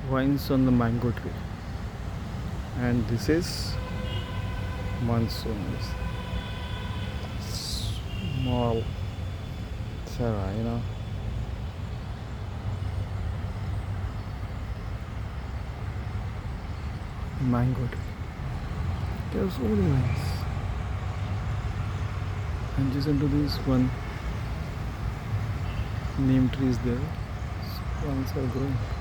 vines on the mango tree, and this is monsoon. Small Sarah, mango tree. They're so really nice. And just into this one neem tree is there. Vines are growing.